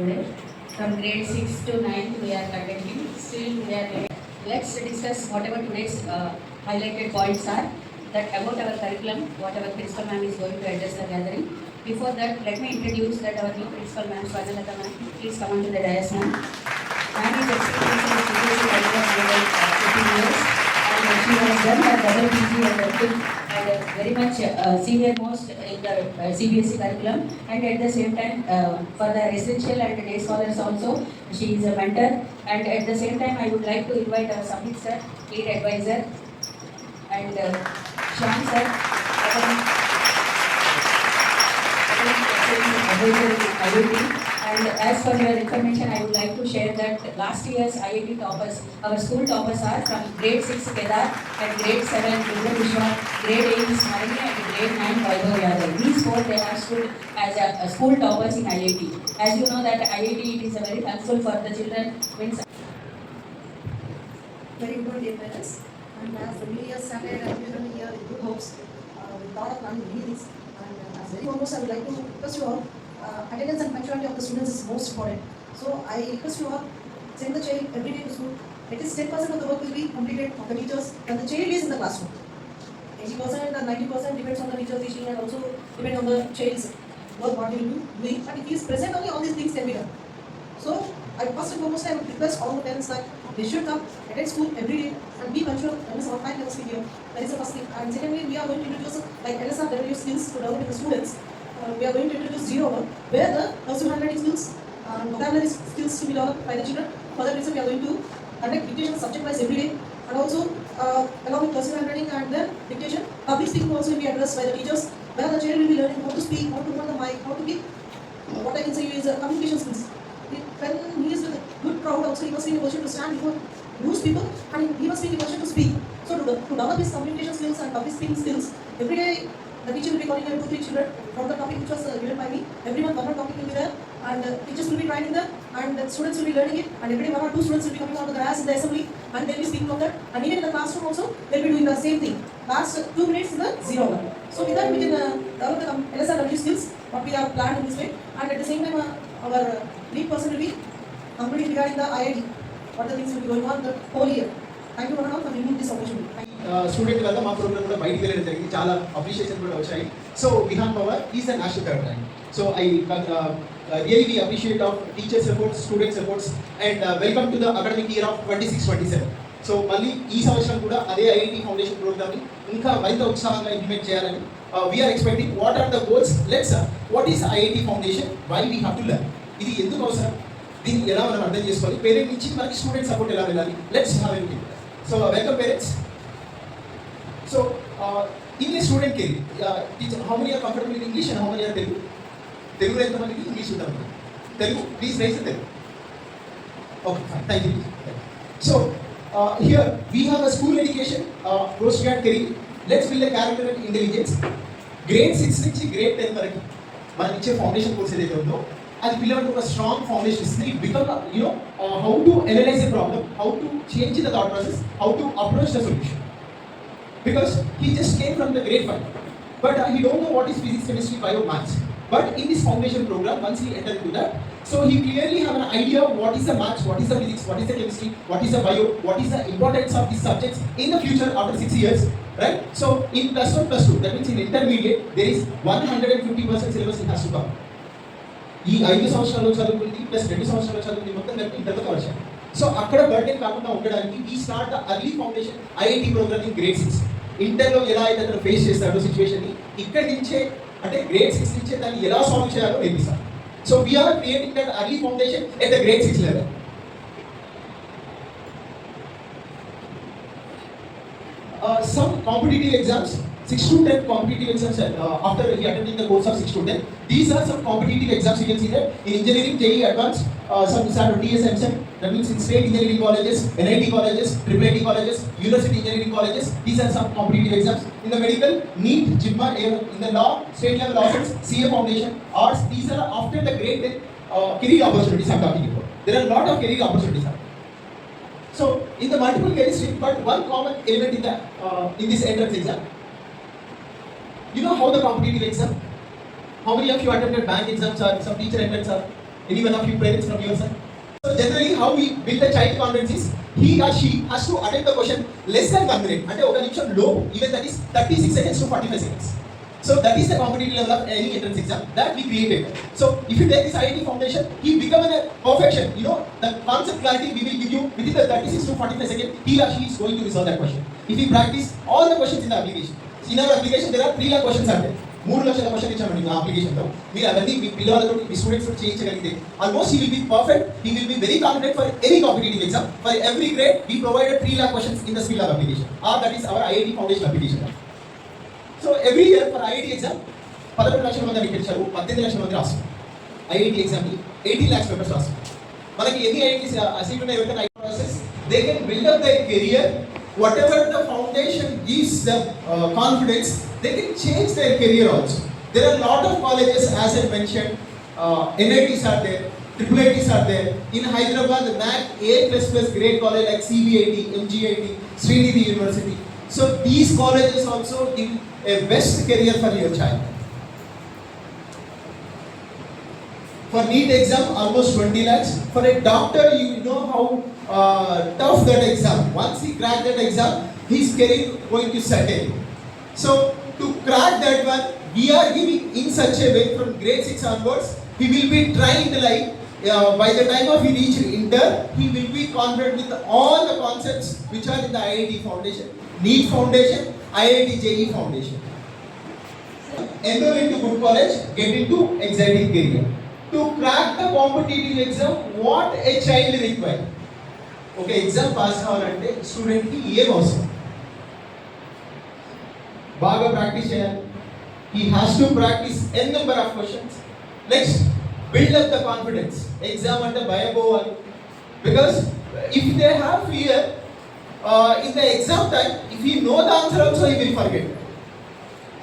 today. From grade 6 to 9 we are attending. Still we are late. Let's discuss whatever today's highlighted points are that about our curriculum, what our principal ma'am is going to address the gathering. Before that, let me introduce that our new principal ma'am, Swajalata ma'am. Please come on to the dais, ma'am. Ma'am is experienced in CBSE curriculum for about 15 years and she has done her double PG and everything and very much senior most in the CBSE curriculum, and at the same time for the residential and day scholars also she is a mentor, and at the same time I would like to invite our Samit sir, lead advisor, and Shyam sir, advisor in IIT. And as for your information, I would like to share that last year's IIT toppers, our school toppers are from grade 6 Kedar and grade 7 Rudra Vishwa, grade 8 Smarani and grade 9 Vaibhav Yadav. These four they have stood as a school toppers in IIT. As you know that IIT it is a very helpful for the children. Very good dear parents, and as the new year started and we are in the year with good hopes, with lot of learning meetings, and as very foremost I would like to request you all, attendance and punctuality of the students is most important. So I request you all, send the child every day to school. At least 10% of the work will be completed of the teachers and the child is in the classroom. 80% and 90% depends on the teacher teaching and also depends on the child's work what he will be doing. But if he is present only, all these things can be done. So I first and foremost I would request all the parents that they should come, attend school every day and be punctual and is on time level here. That is the first thing. And secondly, we are going to introduce like LSR skills to develop in the students. We are going to introduce 0-1, where the cursive handwriting skills and vocabulary skills to be developed by the children. For that reason, we are going to conduct dictation subject-wise every day, and also along with cursive handwriting and then dictation, public speaking also will be addressed by the teachers, where the child will be learning how to speak, how to hold the mic, how to be, what I can say is communication skills. When he is with a good crowd, also he must be in a position to stand before those people, and he must be in a position to speak. So to develop his communication skills and public speaking skills, every day the teacher will be calling 2-3 children from the topic which was given by me. Everyone, one topic will be there, and teachers will be training them, and the students will be learning it. And every day 1 or 2 students will be coming out of the class in the assembly, and they will be speaking of that. And even in the classroom also, they will be doing the same thing. Last 2 minutes in the 0-1. So with that, we can develop the LSRW skills, what we have planned in this way. And at the same time, our lead person will be completing regarding the IIT, what the things will be going on the whole year. Thank you one and all for giving me this opportunity. Student వల్ల మా programme కూడా బయటికి వెళ్ళడం జరిగింది, చాలా appreciation కూడా వచ్చాయి. So Vihaan Pawar is a national third rank. So I really appreciate of teachers efforts, students efforts, and welcome to the academic year of 26-27. సో మళ్ళీ ఈ సంవత్సరం కూడా అదే ఐఐటి ఫౌండేషన్ ప్రోగ్రామ్ని ఇంకా మరింత ఉత్సాహంగా ఇంప్లిమెంట్ చేయాలని we are expecting. What are the goals? Let's what is IIT foundation, why we have to learn, ఇది ఎందుకు అవసరం, దీన్ని ఎలా మనం అర్థం చేసుకోవాలి, పేరెంట్ నుంచి మనకి స్టూడెంట్ సపోర్ట్ ఎలా వెళ్ళాలి. Let's have a meeting. So welcome parents. So, in a student case, teacher, how many are comfortable in English and how many are Telugu? Telugu ఎంత మందికి, ఇంగ్లీష్ ఉందా? Telugu, please raise the Telugu. Okay, fine, thank you. So, here we have a school education, postgrad career. Let's build a character and intelligence. Grade 6 నుంచి grade 10 వరకు మనం ఇచ్చే foundation course ఏదైతే ఉందో అది పిల్లలకు ఒక స్ట్రాంగ్ ఫౌండేషన్ ఇస్తుంది. Become how to analyze a problem, how to change the thought process, how to approach the solution. Because he just came from the grade 5, but he don't know what is physics, chemistry, bio, maths. But in this foundation program, once he enter into that, so he clearly have an idea of what is the maths, what is the physics, what is the chemistry, what is the bio, what is the importance of these subjects in the future after 6 years, right? So in plus 1, plus 2, that means in intermediate, there is 150% syllabus he has to cover. ఈ 5 సంవత్సరాలు చదువుకుంది plus 2 సంవత్సరాలు చదువుకుంది మొత్తం కలిపి ఇంతకు cover. So అక్కడ burden కాకుండా ఉండడానికి we start the early foundation IIT programme in grade 6. ఇంటర్లో ఎలా అయితే అతను ఫేస్ చేస్తాడో సిచ్యువేషన్ని ఇక్కడి నుంచే, అంటే గ్రేడ్ 6 నుంచే దాన్ని ఎలా సాల్వ్ చేయాలో నేర్పిస్తాం. So we're creating that early foundation at the grade 6 level. Some competitive exams, 6 to 10 competitive exams, after he attending the course of 6 to 10. These are some competitive exams you can see that in engineering, JEE Advanced, some SAT, TS, MSET, that means in state engineering colleges, NIT colleges, IIT colleges, university engineering colleges. These are some competitive exams. In the medical, NEET, JIPMA, in the law, state level office, CA foundation, arts. These are after the grade 10 career opportunities I'm talking about. There are a lot of career opportunities. So in the multiple career stream, but one common element in this entrance exam. You know how the competitive exam? How many of you attended bank exams or some teacher entrance or Any one of you parents from your side? So generally how we build the child confidence is he or she has to attempt the question less than 1 minute. అంటే ఒక నిమిషం low, even that is 36 seconds to 45 seconds. So that is the competitive level of any entrance exam that we created. So if you take this IIT foundation, he become a perfection. You know, the concept clarity we will give you within the 36 to 45 seconds, he or she is going to resolve that question. If we practice all the questions in the application. In our application there are 3 lakh questions are there. 3 లక్షల question ఇచ్చామండి మా అప్లికేషన్లో. మీరు అవన్నీ మీ పిల్లలతో మీ స్టూడెంట్స్తో చేయించగలిగితే almost he will be perfect, he will be very confident for any competitive exam. For every grade we provided 3 lakh questions in the skill lab application. That is our IIT foundation application. So every year for IIT exam 11 లక్షల మంది application 18 లక్షల మంది రాస్తారు. IIT exam కి 18 lakhs papers రాస్తారు. మనకి ఎన్ని IIT సీట్లు ఉన్నాయి ఎవరికైనా process they can build up their career. Whatever the foundation gives them confidence, they can change their career also. There are a lot of colleges, as I mentioned, NITs are there, IIITs are there. In Hyderabad, the NAC A++ grade college like CBIT, MGIT, Srinidhi University. So these colleges also give a best career for your child. For NEET exam, almost 20 lakhs. For a doctor, you know how tough that exam. Once he cracked that exam, his career going to settle. So to crack that one, we are giving in such a way from grade 6 onwards, he will be trained like by the time of he reach inter, he will be confident with all the concepts which are in the IIT foundation, NEET foundation, IIT JEE foundation. Enroll into good college, get into exciting career. To crack the competitive exam, what a child require? Okay, exam pass కావాలంటే student కి ఏం అవసరం? బాగా practice చేయాలి. He has to practice n number of questions. Next, build up the confidence. Exam అంటే భయపోవాలి. Because if they have fear in the exam time, if he know the answer also he will forget.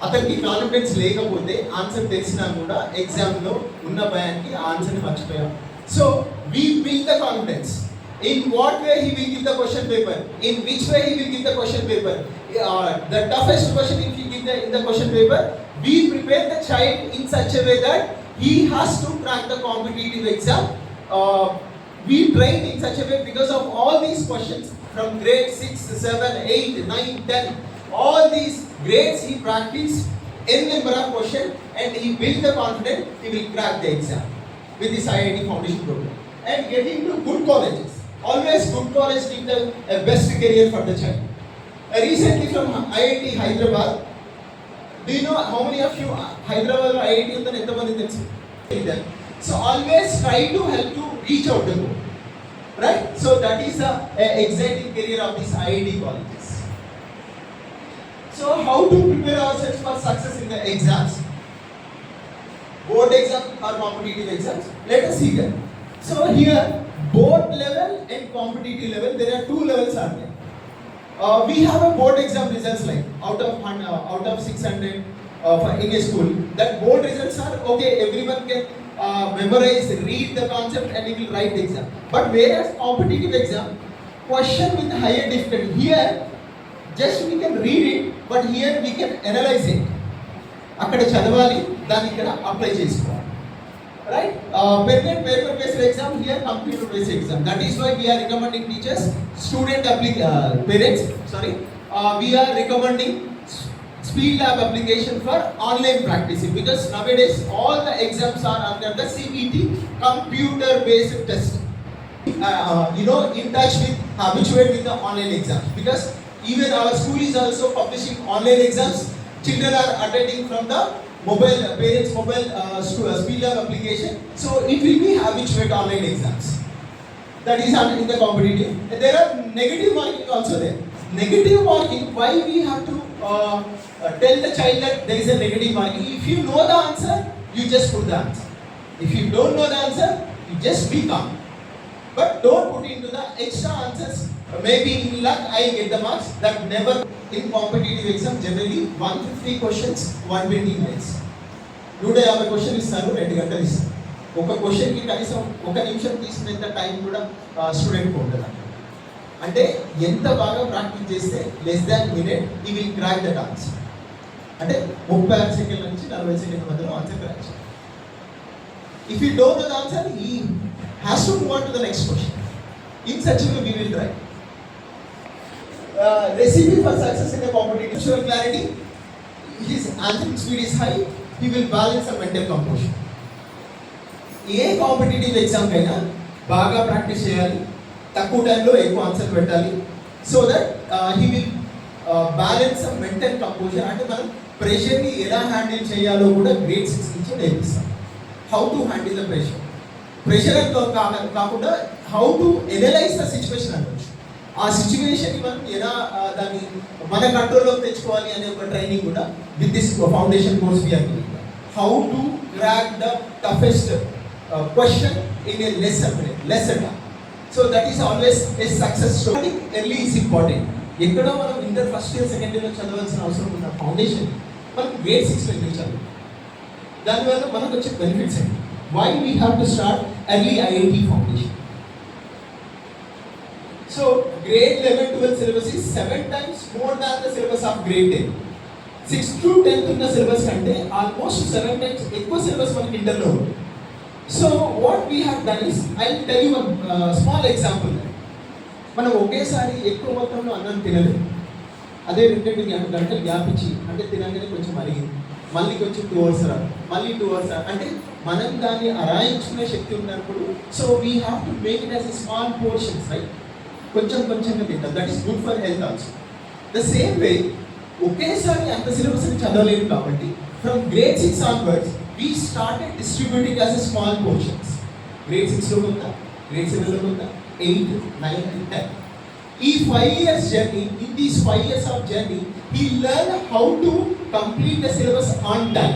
అతనికి confidence లేకపోతే answer తెలిసినా కూడా ఎగ్జామ్లో ఉన్న భయానికి ఆన్సర్ని మర్చిపోయాం. So we build the confidence. In what way he will give the question paper? In which way he will give the question paper? The toughest question if he give in the question paper, we prepare the child in such a way that he has to crack the competitive exam. We train in such a way because of all these questions from grade 6, 7, 8, 9, 10. All these grades he practiced n number of questions and he built the confidence he will crack the exam with this IIT foundation program. And getting to good colleges. Always good college give the best career for the child. Recently from IIT Hyderabad, do you know how many of you Hyderabad or IIT undan enta mandi telusu? So always try to help to reach out the goal. Right? So that is the exciting career of these IIT colleges. So how to prepare ourselves for success in the exams? Board exam or competitive exams? Let us see that. So here, board level and competitive level, there are 2 levels are there. We have a board exam results like out of 600 in a school. That board results are okay. Everyone can memorize, read the concept, and he will write the exam. But whereas competitive exam, question with higher difficulty. Here, just we can read it, but here we can analyze it. అక్కడ చదవాలి, దాన్ని ఇక్కడ apply చేసుకోవాలి. Right? Pen and paper based exam, here computer based exam. That is why we are recommending teachers, parents, we are recommending speed lab application for online practicing because nowadays all the exams are under the CBT, computer based test. In touch with, habituated with the online exams because even our school is also publishing online exams. Children are attending from the parents' mobile speed lab application. So it will be habituate online exams. That is in the competitive. And there are negative marking also there. Negative marking, why we have to tell the child that there is a negative marking? If you know the answer, you just put the answer. If you don't know the answer, you just be calm. But don't put into the extra answers. Maybe in luck I get the marks. That never. In competitive exam generally 150 questions, 120 minutes. 150 question ఇస్తారు, 2 గంటలు ఇస్తారు. ఒక క్వశ్చన్కి కనీసం 1 నిమిషం తీసుకునేంత time కూడా స్టూడెంట్కి ఉండదు. అంటే ఎంత బాగా ప్రాక్టీస్ చేస్తే లెస్ దాన్ మినిట్ ఈ విల్ క్రాక్ దట్ ఆన్సర్. అంటే 36 సెకండ్ల నుంచి 40 సెకండ్ల మధ్యలో ఆన్సర్ క్రాక్ చేయాలి. If you don't know the answer, he has to move on to the next question. In such a way, we will try. Recipe for success in a competitive visual clarity. His answering speed is high. He will balance some mental composure. A competitive exam కైనా బాగా practice చేయాలి, తక్కువ టైంలో ఎక్కువ answer పెట్టాలి. So that he will balance mental composer. అంటే మనం ప్రెషర్ని ఎలా హ్యాండిల్ చేయాలో కూడా గ్రేడ్ 6 నుంచి నేర్పిస్తాం. How to handle the pressure, pressure కాకుండా how to analyse the situation అనవచ్చు. ఆ సిచ్యువేషన్ని మనం ఎలా దాన్ని మన కంట్రోల్లోకి తెచ్చుకోవాలి అనే ఒక ట్రైనింగ్ కూడా with this foundation course we are giving. How to crack the toughest question in a lesson. So that is always a success story. Early is important. ఎక్కడో మనం ఇంటర్ ఫస్ట్ ఇయర్ సెకండ్ ఇయర్లో చదవాల్సిన అవసరం ఉన్న ఫౌండేషన్ మనం grade 6లో ఎందుకు చదవాలి? దానివల్ల మనకు వచ్చే బెనిఫిట్స్ ఏంటి? Why we have to start early IIT foundation. So grade 11, 12 syllabus is 7 times more than the syllabus of grade 10. 6 to 10 ఉన్న సిలబస్ కంటే ఆల్మోస్ట్ 7 times ఎక్కువ సిలబస్ మనకి ఇంటర్లో ఉంది. So what we have done is, I'll tell you a small example. మనం ఒకేసారి ఎక్కువ మొత్తంలో అన్నం తినలేదు. అదే 2 గంటలు గ్యాప్ ఇచ్చి అంటే తినగానే కొంచెం అరిగింది, మళ్ళీ కొంచెం 2 hours మళ్ళీ 2 hours అంటే మనం దాన్ని అరాయించుకునే శక్తి ఉన్నప్పుడు so we have to make it as a small portions, right? కొంచెంగా తింటాం. That is good for health also. The same way ఒకేసారి అంత సిలబస్ని చదవలేదు కాబట్టి from grade 6 onwards we started distributing as a small portions. Grade 6 లో కొంత, grade 7 లో కొంత, 8, 9 and 10. ఈ 5 years journey, in these 5 years of journey, he learned how to complete the syllabus on time.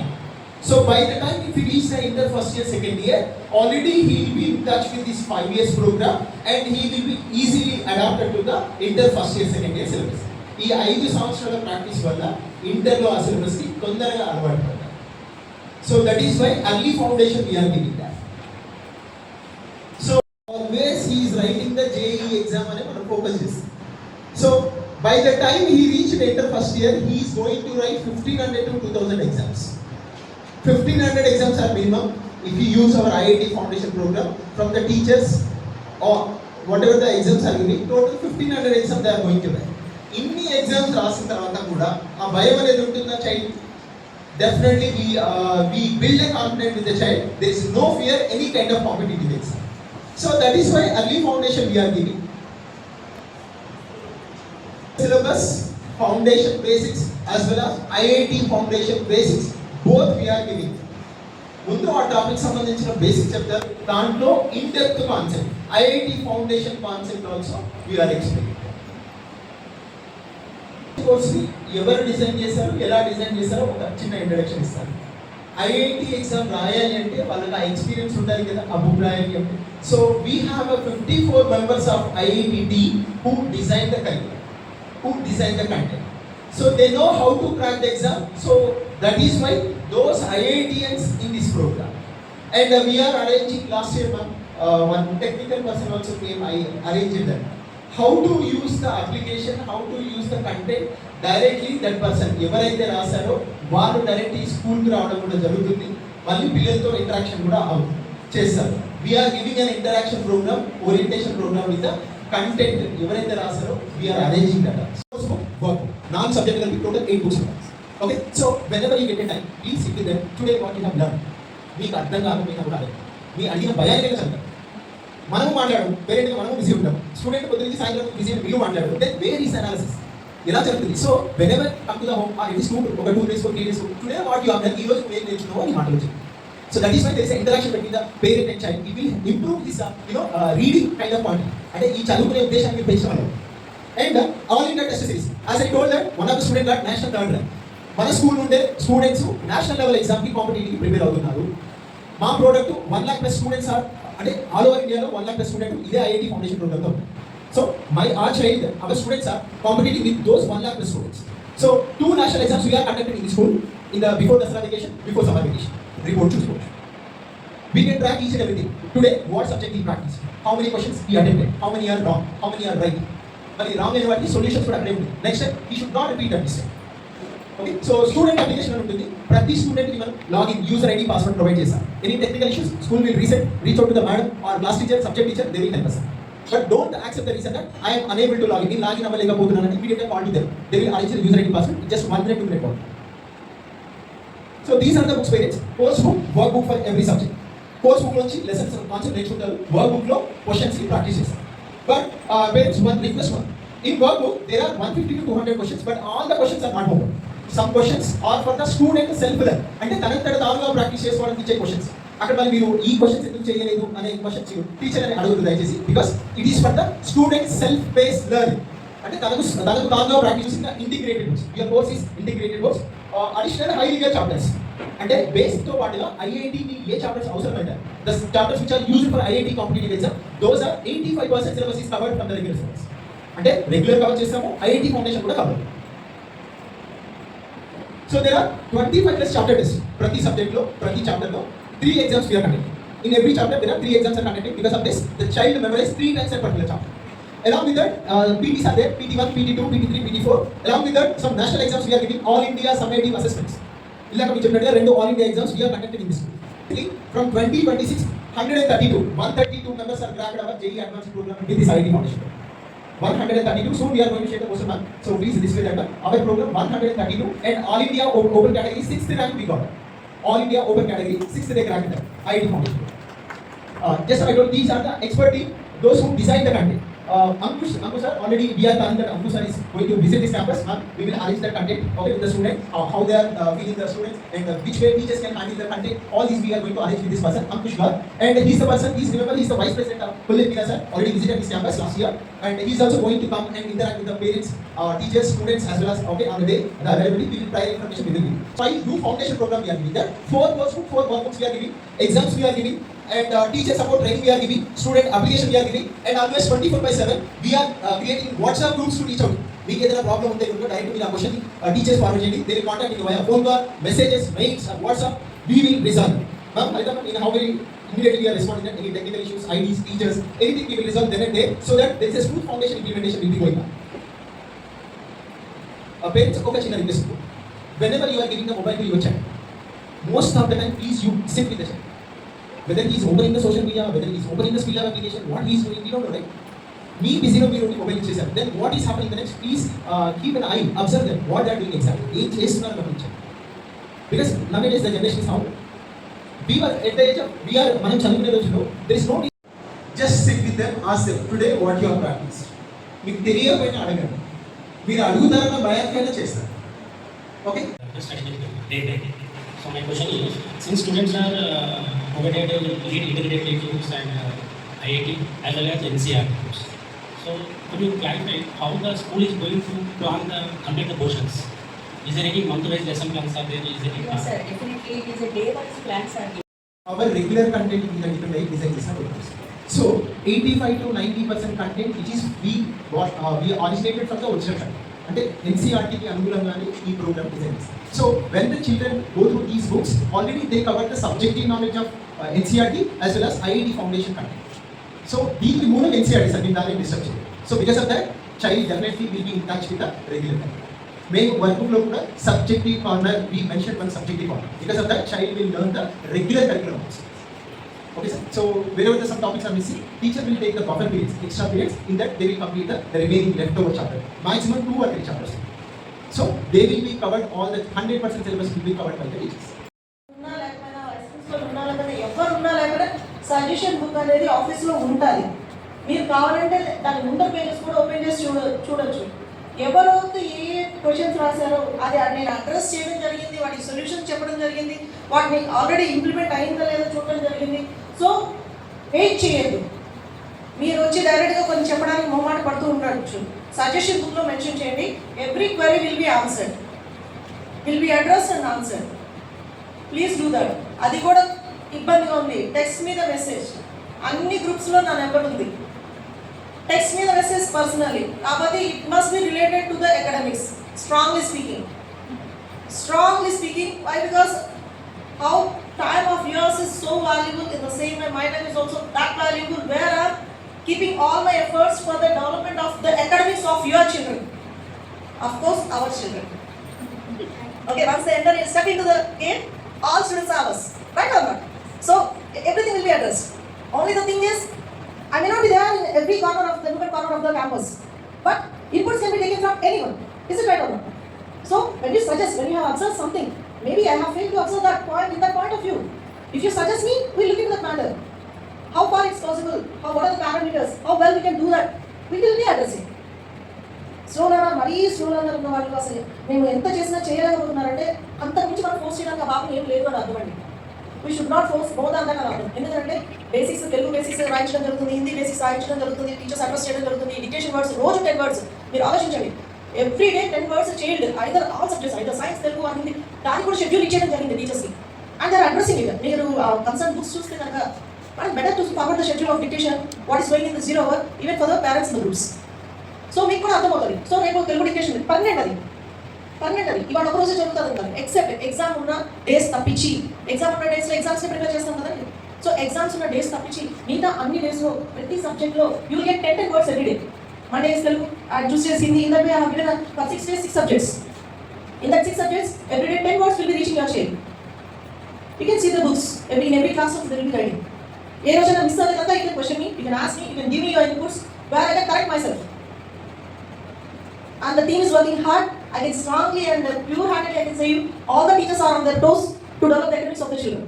So by the time if he reaches the inter first year, second year, already he will be in touch with this 5 years program and he will be easily adapted to the inter first year, second year syllabus. ఈ 5 సంవత్సరాల practice వల్ల ఇంటర్లో ఆ సిలబస్కి తొందరగా అలవాటు పడతారు. So that is why early foundation we are giving that. So always he is writing the JEE exam and మనం focus చేస్తాం. So by the time he reached enter first year, he is going to write 1500 to 2000 exams. 1500 exams are minimum if you use our IIT foundation program from the teachers or whatever the exams are giving. Total 1500 exams they are going to write. ఇన్ని exams రాసిన తర్వాత కూడా ఆ భయం అనేది ఉంటుందా child? Definitely we build a confidence with the child. There is no fear any kind of competitive exam. So that is why early foundation we are giving. Syllabus, foundation basics as well as IIT foundation basics both we are giving. ముందు ఆ topic సంబంధించిన basic చెప్తారు, దాంట్లో in depth concept IIT foundation concept also we are explaining. కోర్స్ని ఎవరు design చేశారు, ఎలా design చేశారో ఒక చిన్న ఇంట్రడక్షన్ ఇస్తారు. ఐఐటి ఎగ్జామ్ రాయాలి అంటే వాళ్ళకి ఆ ఎక్స్పీరియన్స్ ఉండాలి కదా, ఆ బుక్ రాయాలి అంటే. So we have 54 members of IIT team who design the curriculum, who design the content. So they know how to crack the exam. So that is why those IITians in this programme. And we are arranging last year one technical person also came. I arranged that. How to use the application, how to use the content directly that person ఎవరైతే రాశారో వాళ్ళు direct ఈ స్కూల్కి రావడం కూడా జరుగుతుంది. మళ్ళీ పిల్లలతో ఇంటరాక్షన్ కూడా చేస్తారు. We are giving an interaction programme, orientation programme with the content ఎవరైతే రాశారో we are arranging that. Non subject కలిపి టోటల్ 8 books ఉంటాయి. Okay, so whenever you get a time please sit with them. Today what you have learn, మీకు అర్థం కాకపోయినా కూడా అదే మీ అడిగిన భయానికైనా చదువుతారు. మనము మాట్లాడము, పేరెంట్గా మనము బిజీ ఉంటాం, స్టూడెంట్ పొద్దు నుంచి సాయంత్రం బిజీ మీరు మాట్లాడరు. దెన్ వేర్ ఈస్ అనాలిసిస్ ఎలా జరుగుతుంది? So whenever come to the home or it school ఒక 2 days 3 days today what you have learn, ఈ రోజు ఏం నేర్చుకున్నావో అని మాట్లాడచ్చు. So that is why there is interaction between the parent and child. It will improve this reading kind of quantity, అంటే ఈ చదువుకునే ఉద్దేశాన్ని మీరు పెంచడం. And all India test series as I told that one of the student got national third rank. మన school నుండే students national level ఎగ్జామ్కి కాంపిటేటివ్కి ప్రిపేర్ అవుతున్నారు. మా ప్రోడక్ట్ 1 lakh+ స్టూడెంట్స్ ఆర్, అంటే ఆల్ ఓవర్ ఇండియాలో 1 lakh+ స్టూడెంట్ ఇదే ఐఐటి ఫౌండేషన్ ప్రోగ్రామ్తో. So our child, our students are competing with those 1 lakh+ students. So 2 national exams we are conducting in the school in the before Dasara vacation, before summer vacation. Report to school. We can track each and everything. Today, what subject he practiced, how many questions he attempted, how many are wrong, how many are right. But the wrong and right solutions for academic. Next time, he should not repeat that mistake. Okay, so student application ఉంటుంది. ప్రతి student కి మనం login user ID password provide చేస్తాం. Any technical issues school will reach out to the madam or class teacher, subject teacher, they will help us. But don't accept the reason that I am unable to log in. నేను login అవ్వలేకపోతున్నాను అని immediately call to them. They will arrange the user ID password in just 1 minute, 2 minute call. So these are the books parents. Course book, workbook for every subject. Course book లోంచి lessons concept నేర్చుకుంటారు. Workbook లో questions ని practice చేస్తారు. But parents, one request one. In workbook there are 150 to 200 questions, but all the questions are not homework. Some questions are for the student self learn. అంటే తనంతట తానుగా practice చేసుకోవడానికి ఇచ్చే questions. అక్కడ మరి మీరు ఈ క్వశ్చన్స్ ఎందుకు చేయలేదు అనే క్వశ్చన్స్ టీచర్ అని అడుగుతుంది దయచేసి. Because it is for the student self based learning. అంటే తనకు తానుగా ప్రాక్టీస్ చేసిన integrated books. Your course is integrated books. Additional high review chapters. అంటే బేసిక్ తో పాటుగా ఐఐటికి ఏ చాప్టర్స్ అవసరం అంటే the chapters which are used for IIT competitive exam, those are 85% syllabus is covered from the regular syllabus. అంటే regular cover చేస్తాము, IIT foundation కూడా cover. So there are 25 plus chapter tests. ప్రతి సబ్జెక్ట్ లో ప్రతి chapter లో 3 exams we are conducting. In every chapter there are 3 exams are conducted. Because of this, the child memorizes 3 times that particular chapter. Along with that, PTs are there, PT1, PT2, PT3, PT4. Along with that, some national exams we are giving, all India summative assessments. ఇలాగ మీకు చెప్పినట్టుగా 2 all India exams we are conducting in this school. From 2026, 132 members are grabbed our JEE advanced program with this IIT Foundation. 132. Soon we are going to share the question mark. So please display that. Our program 132 and all India open category 6th rank we got. All India open category 6th they cracked it. IIT Foundation. Just I told these are the expert team, those who design the content. Ankush sir, already we are planning that Ankush sir is going to visit this campus. We will arrange the content, okay, with the students, how they are feeling the students, and which way teachers can handle the content. All these we are going to arrange with this person, Ankush sir. And he's the person, remember he's the vice president of Kullepila sir, already visited this campus last year, and he's also going to come and interact with the parents, teachers, students as well as, okay, on the day the availability we will prior information we will give. So I do foundation program we are giving there. 4 course book, 4 workbooks we are giving, exams we are giving, and teacher support training we are giving, student application we are giving, and always 24/7 we are creating WhatsApp groups to reach out. మీకు ఏదైనా problem ఉంటే కనుక direct మీరు ఆ question teachers forward చేయండి. They will contact you via phone call, messages, mails, WhatsApp. We will resolve. Ma'am, in how very immediately we are responding to any technical issues, IDs, teachers, anything we will resolve then and there, so that there is a smooth foundation implementation will be going on. Parents, ఒక చిన్న request. Whenever you are giving the mobile to your child, most of the time please you sit with the child. Whether he is opening the social media, whether he is opening the skill lab application, what he is doing, we don't know, right? Me busy no మీరు mobile ఇచ్చేసారు. Then what is happening the next? Please keep an eye, observe them, what they are doing exactly. ఏం చేస్తున్నారు గమనించండి. Because nowadays the generation is how we were at the age of మనం చదువుకునే రోజుల్లో there is no need. Just sit with them, ask them today what you are practicing. మీకు తెలియకపోయినా అడగండి. మీరు అడుగుతారన్న భయంకైనా చేస్తారు. Okay? So my question is, since students are provided lead integrated groups and IIT as well as NCR groups, so could you clarify how the school is going to plan the complete the portions? Is there any month-wise lesson plans are there? Is there any? Yes, sir. Definitely, it is a day-wise plans are given. Our regular content in the different design is not. So 85 to 90% content which is we originated from the original content. అంటే ఎన్సీఆర్టీకి అనుగుణంగానే ఈ programme design చేస్తాం. So when the children go through these books already they cover the subjective knowledge of NCERT as well as IIT foundation content. So దీనికి మూలం NCERT sir, నేను దాన్ని disturb చేయలేదు. So because of that child definitely will be in touch with the regular content. మేము వర్క్బుక్లో కూడా subjective corner we mention one subjective corner. Because of that child will learn the regular curriculum. Okay sir. So wherever some topics are missing, teacher will take the buffer periods, extra periods. In that they will complete the remaining leftover chapter. Maximum 2 or 3 chapters. So they will be covered, all the 100% syllabus will be covered by the teachers. Suggestion book అనేది ఆఫీస్లో ఉంటుంది. మీరు కావాలంటే దాని ముందర pages కూడా open చేసి చూడొచ్చు. ఎవరైతే ఏ క్వశ్చన్స్ రాశారో అది నేను అడ్రస్ చేయడం జరిగింది, వాటికి సొల్యూషన్ చెప్పడం జరిగింది, వాటిని ఆల్రెడీ ఇంప్లిమెంట్ అయిందా లేదా చూడడం జరిగింది. సో వెయిట్ చేయొద్దు. మీరు వచ్చి డైరెక్ట్గా కొంచెం చెప్పడానికి మొహమాట పడుతూ ఉండొచ్చు. సజెషన్ బుక్లో మెన్షన్ చేయండి, every query will be answered, will be address and answered. Please do that. అది కూడా ఇబ్బందిగా ఉంది, టెక్స్ట్ మీద మెసేజ్ అన్ని గ్రూప్స్లో నా నెంబర్ ఉంది. టెక్స్ట్ మీద మెసేజ్ పర్సనలీ, కాకపోతే it must be related to the academics. Strongly speaking. Why? Because how time of yours is so valuable. In the same way my time is also that valuable, where I'm keeping all my efforts for the development of the academics of your children, of course our children. Okay, once they enter, step into the gate, all students are ours. Right or not? So everything will be addressed. Only the thing is, I may not be there in every corner of the campus, but inputs can be taken from anyone. Is it right or not? So when you suggest, when you have observed something, maybe I have failed to observe that point in that point of view. If you suggest me, we'll look into that matter. How far it's possible? What are the parameters? How well we can do that? We will be addressing. Slow learner మరీ slow learner ఉన్న వాళ్ళు అసలు మేము ఎంత చేసినా చేయలేకపోతున్నారంటే అంతకుమించి మనం force చేయడానికి ఆ బాబు ఏం లేదు అని అర్థమండి. We should not force more than that అని అర్థం. ఎందుకంటే బేసిక్స్, తెలుగు బేసిక్స్ రాయించడం జరుగుతుంది, హిందీ బేసిక్స్ రాయించడం జరుగుతుంది, టీచర్స్ అడ్రస్ చేయడం జరుగుతుంది, డిక్టేషన్ వర్డ్స్ రోజు 10 words. మీరు ఆలోచించండి, every day 10 words child either all subjects, either science, Telugu అని హిందీ, దానికి కూడా షెడ్యూల్ ఇచ్చేయడం జరిగింది టీచర్స్కి. And they are addressing it. మీరు కన్సర్న్ బుక్స్ చూస్తే కనుక మనం better to forward the schedule of dictation, what is going in the 0 hour, even for the parents in the groups. So మీకు కూడా అర్థమవుతుంది. సో రేపు తెలుగు డిక్టేషన్ పర్మనెంట్ అది ఇవాళ ఒక రోజే జరుగుతుంది కదా, ఎక్సెప్ట్ ఎగ్జామ్ ఉన్న డేస్ తప్పించి. ఎగ్జామ్ ఉన్న డేస్లో ఎగ్జామ్స్ని ప్రిపేర్ చేస్తాం కదండి. సో ఎగ్జామ్స్ ఉన్న డేస్ తప్పించి మిగతా అన్ని డేస్లో ప్రతి సబ్జెక్ట్లో you get 10 words every day. Monday is Telugu, Tuesday is Hindi. In that way I have given for 6 days 6 subjects. In that 6 subjects, every day 10 words will be reaching your child. You can see the books. In every classroom they will be writing. ఏ రోజైనా miss అవుతే కనుక you can question me, you can ask me, you can give me your inputs where I can correct myself. And the team is working hard. I can strongly and pure-heartedly I can say you, all the teachers are on their toes to develop the academics of the children.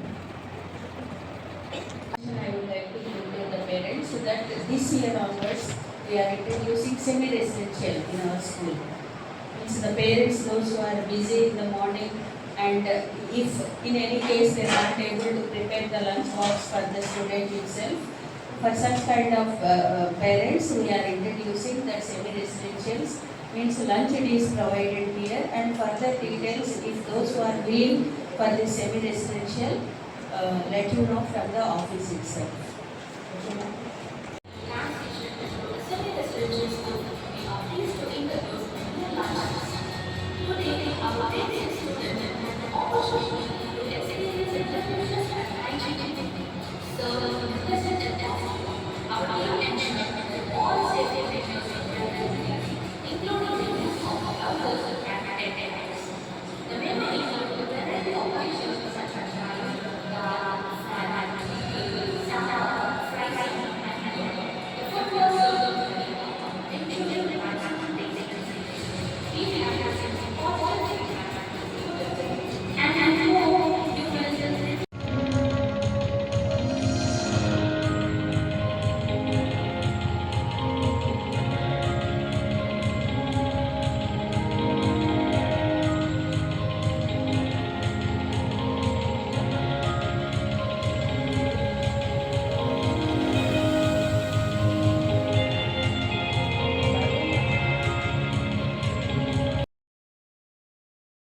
I would like to give to the parents so that this year onwards we are introducing semi-residential in our school. Means the parents, those who are busy in the morning, and if in any case they are not able to prepare the lunch box for the student himself, for such kind of parents we are introducing that semi-residentials. Means lunch it is provided here, and further details if those who are willing for the semi-residential let you know from the office itself. Okay,